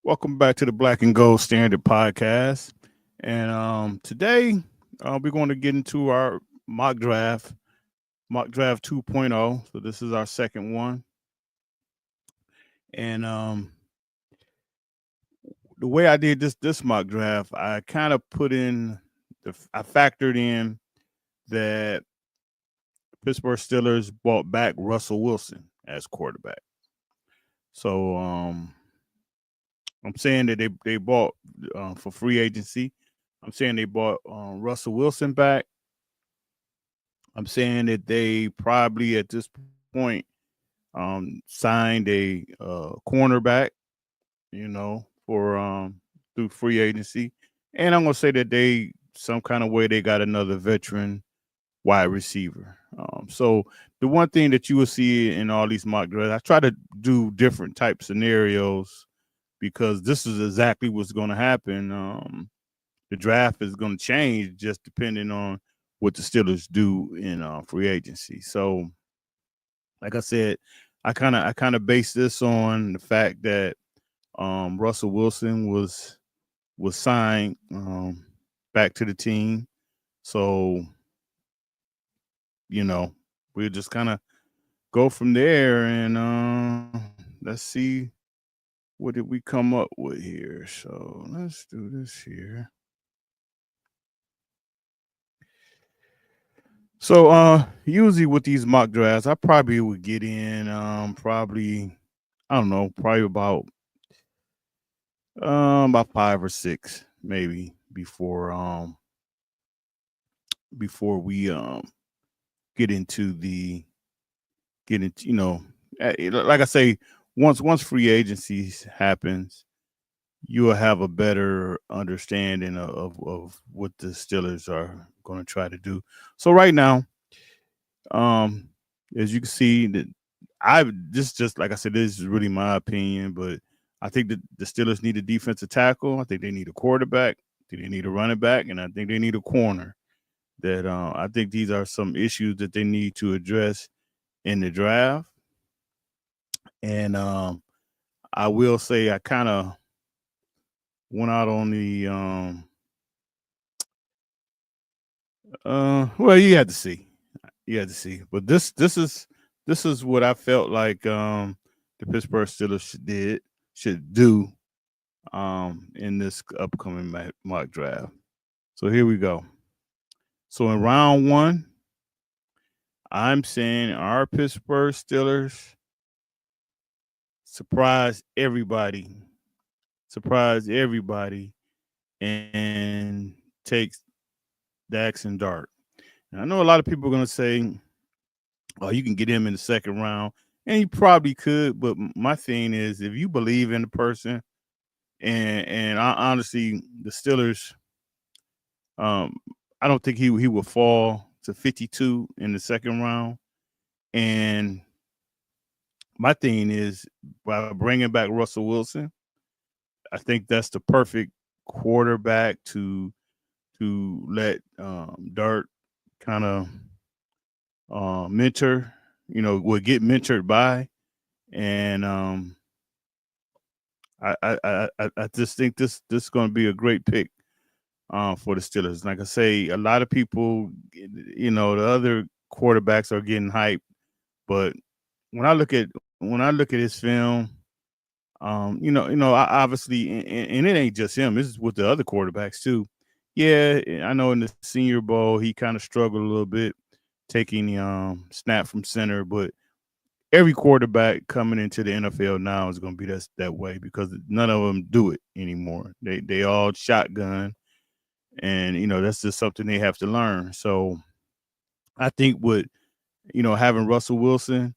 Welcome back to the Black and Gold Standard Podcast. And today we're going to get into our mock draft 2.0. So this is our second one. And the way I did this mock draft, I kind of I factored in that Pittsburgh Steelers bought back Russell Wilson as quarterback. So I'm saying that they bought for free agency. I'm saying they bought Russell Wilson back. I'm saying that they probably at this point signed a cornerback, for through free agency, and I'm gonna say that they some kind of way they got another veteran wide receiver. So the one thing that you will see in all these mock drafts, I try to do different type scenarios because this is exactly what's going to happen. The draft is going to change just depending on what the Steelers do in free agency. So, like I said, I kind of base this on the fact that Russell Wilson was signed back to the team. So, you know, we'll just kind of go from there and let's see what did we come up with here. So let's do this here. So usually with these mock drafts, I probably would get in probably I don't know, probably about 5 or 6 maybe before we get into the get into like I say, once free agency happens, you will have a better understanding of what the Steelers are going to try to do. So right now, um, as you can see, that I this just like I said, this is really my opinion, but I think that the Steelers need a defensive tackle. I think they need a quarterback. I think they need a running back, and I think they need a corner. That I think these are some issues that they need to address in the draft. And I will say I kind of went out on the well, you had to see. You had to see. But this is what I felt like the Pittsburgh Steelers should do in this upcoming mock draft. So here we go. So in round 1, I'm saying our Pittsburgh Steelers surprise everybody, and takes Dax and Dart. And I know a lot of people are going to say, "Oh, you can get him in the second round," and you probably could. But my thing is, if you believe in the person, and honestly, the Steelers, um, I don't think he will fall to 52 in the second round. And my thing is, by bringing back Russell Wilson, I think that's the perfect quarterback to let Dart kind of mentor, will get mentored by. And I just think this is going to be a great pick for the Steelers. Like I say, a lot of people, the other quarterbacks are getting hyped, but when I look at his film, obviously, and it ain't just him. This is with the other quarterbacks too. Yeah, I know in the Senior Bowl he kind of struggled a little bit taking the snap from center, but every quarterback coming into the NFL now is going to be that way because none of them do it anymore. They all shotgun, and that's just something they have to learn. So I think with having Russell Wilson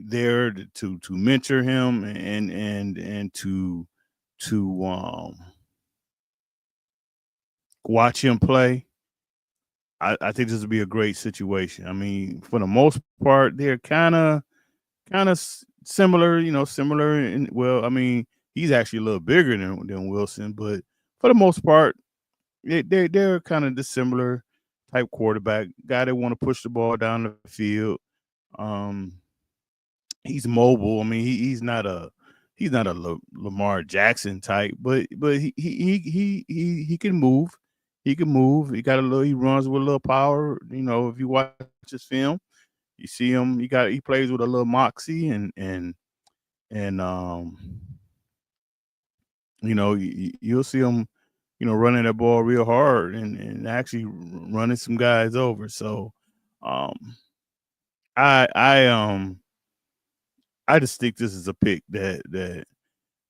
there to mentor him and to watch him play, I think this would be a great situation. I mean, for the most part, they're kind of similar, similar. And well, I mean, he's actually a little bigger than Wilson, but for the most part, they're kind of dissimilar type quarterback guy that want to push the ball down the field. Um, he's mobile. I mean, he's not he's not a Lamar Jackson type, but he can move. He can move. He got a little. He runs with a little power. You know, if you watch his film, you see him. He plays with a little moxie and you know you'll see him. You know, running that ball real hard and actually running some guys over. So, um, I I um I just think this is a pick that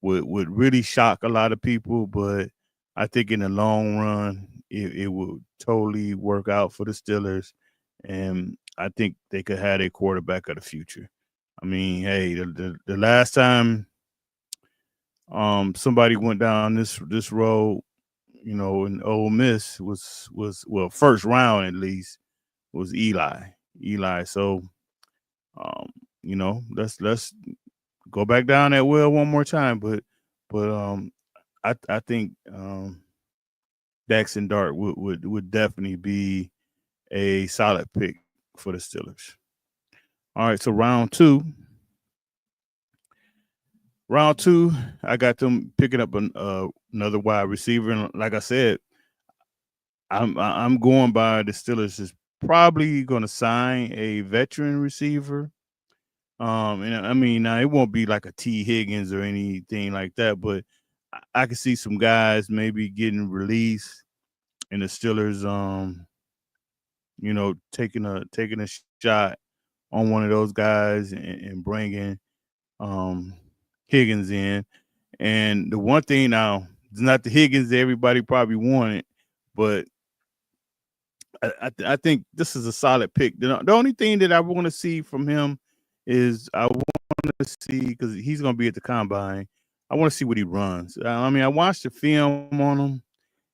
would really shock a lot of people, but I think in the long run, it would totally work out for the Steelers, and I think they could have a quarterback of the future. I mean, hey, the last time somebody went down this road, you know, in Ole Miss was well first round at least was Eli. Eli. So um, you know, let's go back down that well one more time, but I think Daxton Dart would definitely be a solid pick for the Steelers. All right, so round two, I got them picking up another wide receiver, and like I said, I'm going by the Steelers is probably going to sign a veteran receiver. And I mean, now it won't be like a T Higgins or anything like that, but I can see some guys maybe getting released, and the Steelers, you know, taking a shot on one of those guys and bringing um Higgins in. And the one thing now, it's not the Higgins that everybody probably wanted, but I think this is a solid pick. The only thing that I want to see from him is I want to see because he's going to be at the combine. I want to see what he runs. I mean, I watched the film on him,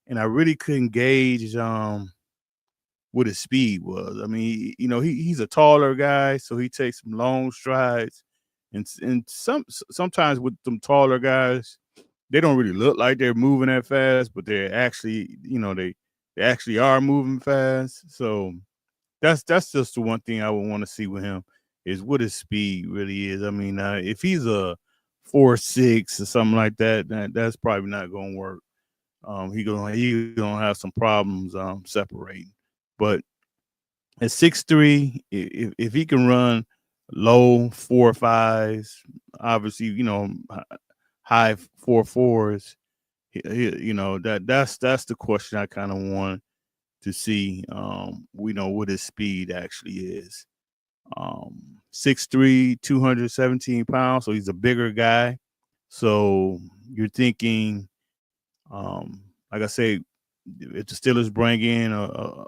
and I really couldn't gauge what his speed was. I mean, you know, he's a taller guy, so he takes some long strides, and sometimes with them taller guys, they don't really look like they're moving that fast, but they're actually, you know, they actually are moving fast. So that's just the one thing I would want to see with him is what his speed really is. I mean, if he's a 4.6 or something like that, that's probably not going to work. He gonna have some problems separating. But at 6'3", if he can run low 4.5s, obviously you know high 4.4s, you know that's the question I kind of want to see. We know what his speed actually is. 6'3", 217 pounds, so he's a bigger guy. So you're thinking, like I say, if the Steelers bring in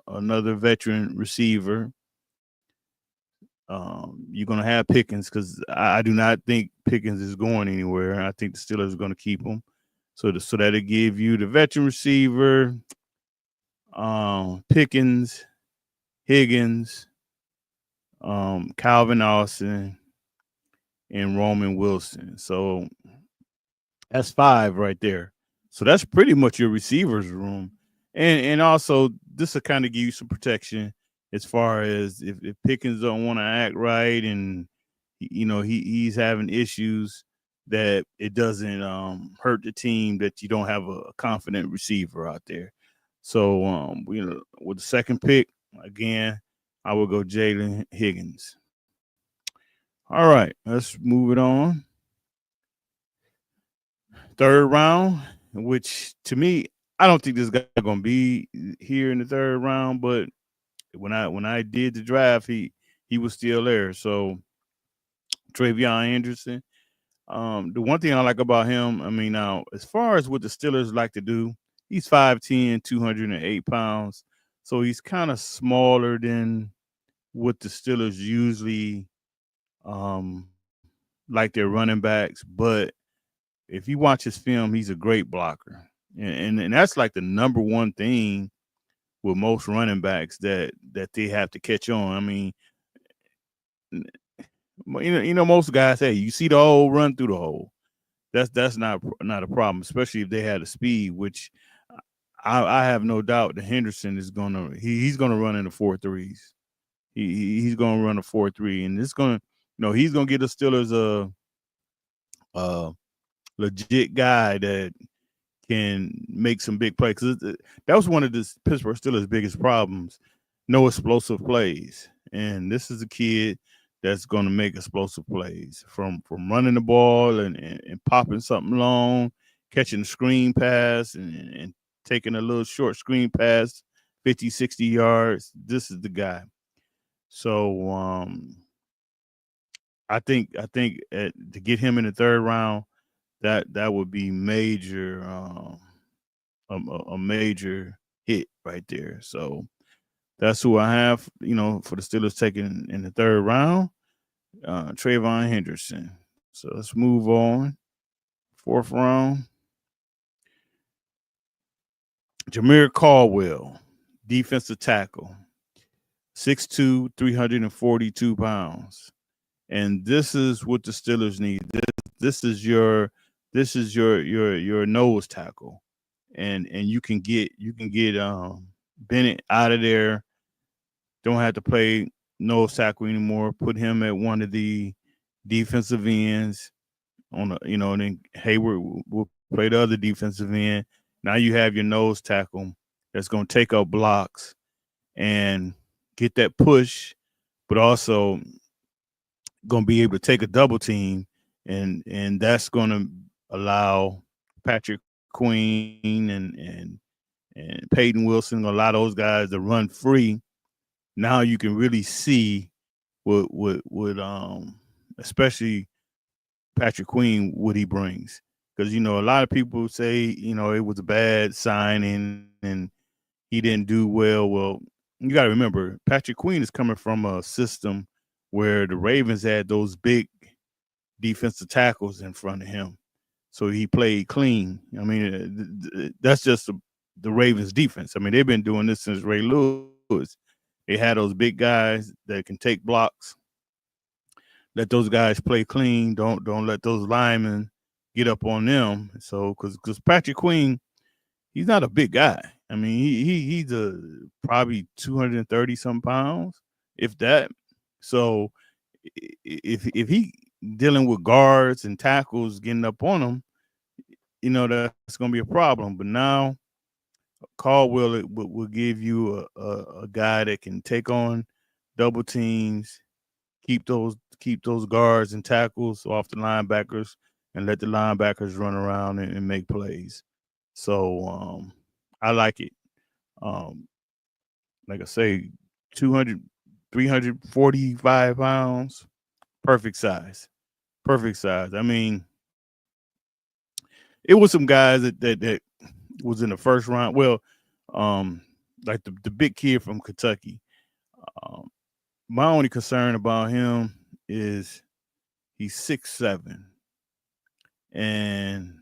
another veteran receiver, you're going to have Pickens because I do not think Pickens is going anywhere. I think the Steelers are going to keep him. So that'll give you the veteran receiver, Pickens, Higgins, Calvin Austin, and Roman Wilson. So that's 5 right there. So that's pretty much your receivers room. And also this will kind of give you some protection as far as if Pickens don't want to act right and you know he's having issues that it doesn't hurt the team that you don't have a confident receiver out there. So you know with the second pick again, I will go Jalen Higgins. All right, let's move it on. Third round, which to me, I don't think this guy gonna be here in the third round, but when I did the draft, he was still there. So Travion Anderson. The one thing I like about him, I mean, now as far as what the Steelers like to do, he's 5'10", 208 pounds. So he's kind of smaller than what the Steelers usually like their running backs. But if you watch his film, he's a great blocker. And that's like the number one thing with most running backs that they have to catch on. I mean, you know, most guys, hey, you see the hole, run through the hole. That's not a problem, especially if they had a speed, which I have no doubt that Henderson is he's gonna run in the 4.3s. He's gonna run a 4.3, and it's gonna, you know, he's gonna get the Steelers a legit guy that can make some big plays. 'Cause that was one of the Pittsburgh Steelers' biggest problems: no explosive plays. And this is a kid that's going to make explosive plays from running the ball and popping something long, catching a screen pass and taking a little short screen pass, 50, 60 yards. This is the guy. So I think to get him in the third round, that would be major a major hit right there. So that's who I have, for the Steelers taking in the third round, Trayvon Henderson. So let's move on. Fourth round, Jameer Caldwell, defensive tackle, 6'2", 342 pounds. And this is what the Steelers need. This is your nose tackle. And you can get Bennett out of there. Don't have to play nose tackle anymore. Put him at one of the defensive ends and then Hayward will play the other defensive end. Now you have your nose tackle that's going to take up blocks and get that push, but also going to be able to take a double team, and that's going to allow Patrick Queen and Peyton Wilson, a lot of those guys to run free. Now you can really see what especially Patrick Queen, what he brings. Because a lot of people say it was a bad signing and he didn't do well. Well, you got to remember Patrick Queen is coming from a system where the Ravens had those big defensive tackles in front of him, so he played clean. I mean, that's just the Ravens defense. I mean, they've been doing this since Ray Lewis. They had those big guys that can take blocks. Let those guys play clean. Don't let those linemen get up on them. So because Patrick Queen, he's not a big guy. I mean, he's probably 230 some pounds, if that. So if he dealing with guards and tackles getting up on him, that's going to be a problem. But now Caldwell will give you a guy that can take on double teams, keep those guards and tackles off the linebackers, and let the linebackers run around and make plays. So I like it. Um, like I say, 200, 345 pounds, perfect size. Perfect size. I mean, it was some guys that was in the first round. Well, like the big kid from Kentucky. Um, my only concern about him is he's 6'7", and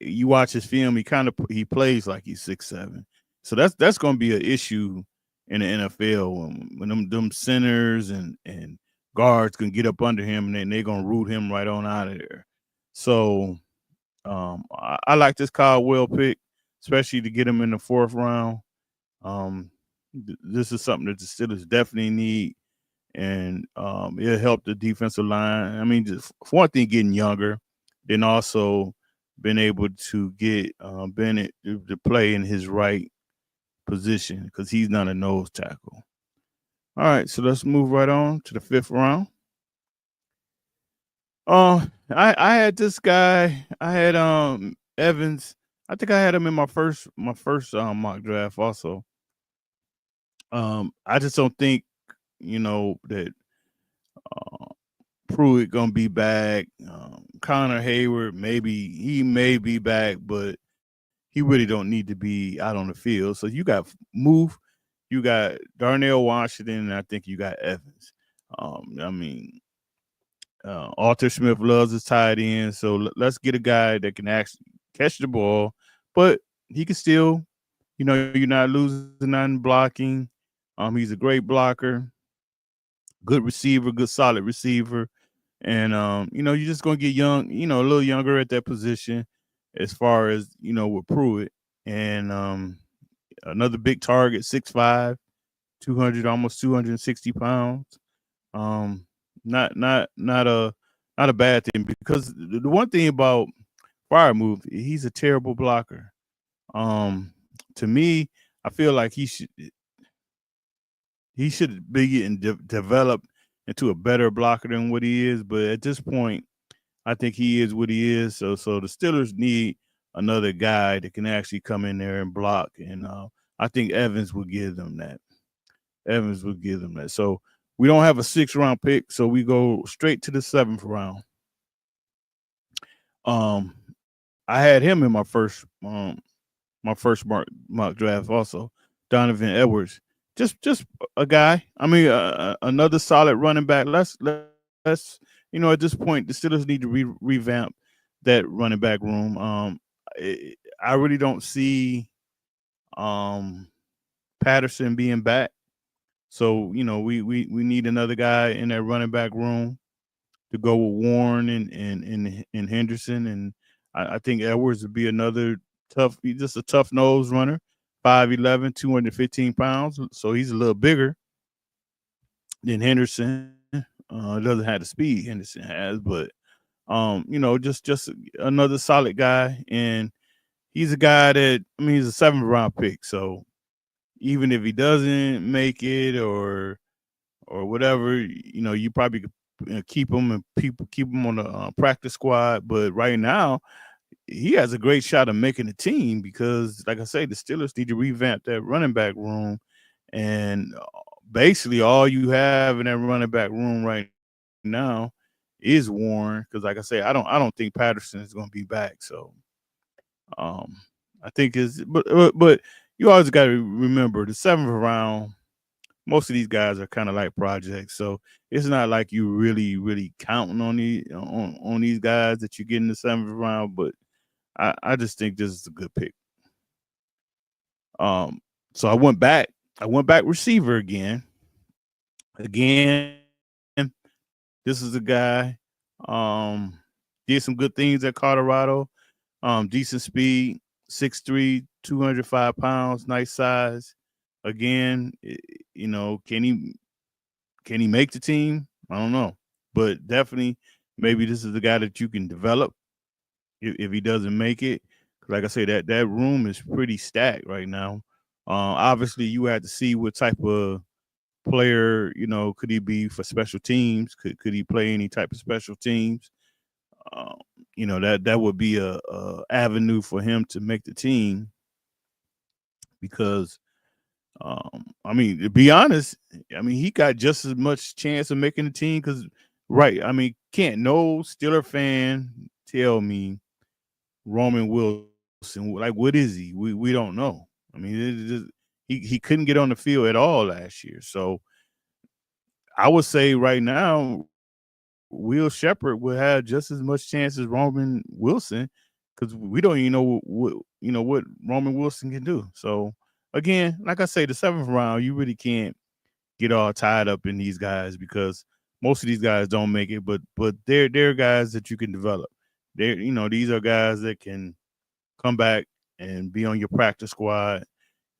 you watch his film. He plays like he's 6'7", so that's going to be an issue in the NFL when them centers and guards can get up under him, and then they're going to root him right on out of there. So I like this Caldwell pick, especially to get him in the fourth round. This is something that the Steelers definitely need, and it'll help the defensive line. I mean, just for one thing, getting younger, then also been able to get Bennett to play in his right position because he's not a nose tackle. All right, so let's move right on to the fifth round. I had this guy. I had Evans. I think I had him in my first mock draft also. I just don't think that uh, Pruitt gonna be back. Connor Hayward, maybe he may be back, but he really don't need to be out on the field. So you got Move, you got Darnell Washington, and I think you got Evans. I mean, Arthur Smith loves his tight end, so let's get a guy that can actually catch the ball, but he can still, you're not losing nothing blocking. He's a great blocker, good receiver, good solid receiver. And you're just gonna get young, a little younger at that position as far as, with Pruitt. And another big target, 6'5", 200, almost 260 pounds. Um, not not a bad thing because the one thing about Move, he's a terrible blocker. Um, to me, I feel like he should be getting developed into a better blocker than what he is. But at this point, I think he is what he is. So the Steelers need another guy that can actually come in there and block. And I think Evans will give them that. Evans will give them that. So we don't have a 6th round pick, so we go straight to the 7th round. Um, I had him in my first mock draft also. Donovan Edwards, just a guy. I mean, another solid running back. Let's at this point, the Steelers need to revamp that running back room. I really don't see um Patterson being back. So we need another guy in that running back room to go with Warren and Henderson, and I think Edwards would be another just a tough nose runner, 5'11", 215 pounds. So he's a little bigger than Henderson. Doesn't have the speed Henderson has, but just another solid guy, and he's a guy that he's a 7th round pick. So even if he doesn't make it or whatever, you probably could keep him and keep him on the practice squad. But right now, he has a great shot of making the team because, like I say, the Steelers need to revamp that running back room, and basically all you have in that running back room right now is Warren. Because, like I say, I don't think Patterson is going to be back. So, um, I think but you always got to remember the 7th round. Most of these guys are kind of like projects, so it's not like you really counting on these guys that you get in the 7th round. But I just think this is a good pick. Um, so I went back receiver again. Again, this is a guy did some good things at Colorado. Decent speed, 6'3", 205 pounds, nice size. Again, can he make the team? I don't know, but definitely maybe this is the guy that you can develop if he doesn't make it. Like I say, that room is pretty stacked right now. Obviously, you have to see what type of player could he be for special teams. Could he play any type of special teams? Um, that would be a avenue for him to make the team because to be honest, he got just as much chance of making the team because, right? Can't no Steeler fan tell me Roman Wilson, like, what is he? We don't know. He couldn't get on the field at all last year. So I would say right now, Will Shepard would have just as much chance as Roman Wilson because we don't even know what Roman Wilson can do. So again, like I say, the 7th round, you really can't get all tied up in these guys because most of these guys don't make it, but they're guys that you can develop. These are guys that can come back and be on your practice squad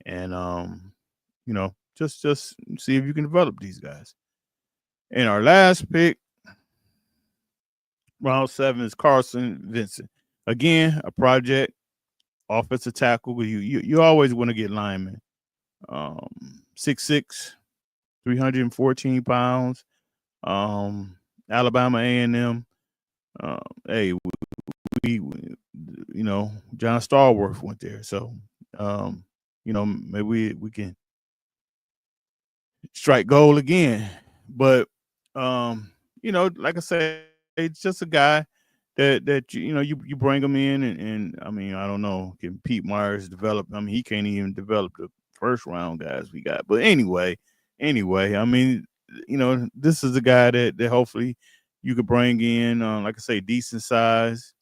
and just see if you can develop these guys. And our last pick, round 7, is Carson Vincent. Again, a project, offensive tackle. You always want to get linemen. 6'6", 314 pounds. Alabama A&M. Hey, John Stallworth went there, so maybe we can strike gold again. But like I say, it's just a guy that you bring him in, and I don't know, can Pete Myers develop? He can't even develop the 1st round guys we got. But anyway, this is a guy that hopefully you could bring in, like I say, decent size.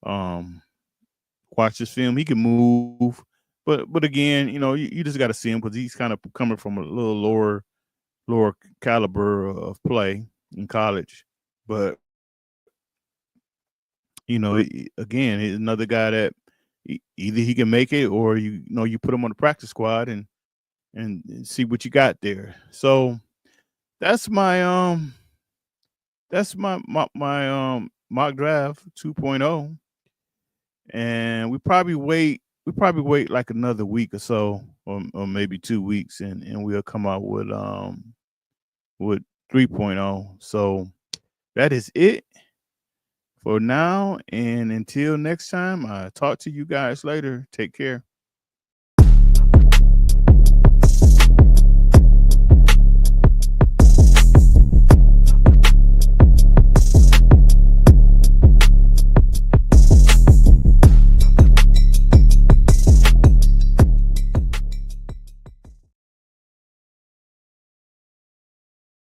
Watch his film, he can move, but again, you just got to see him because he's kind of coming from a little lower caliber of play in college. But again, he's another guy that either he can make it or you put him on the practice squad and see what you got there. So that's my that's my mock draft 2.0. And we probably wait like another week or so, or maybe 2 weeks, and we'll come out with 3.0. So that is it for now, and until next time, I talk to you guys later. Take care.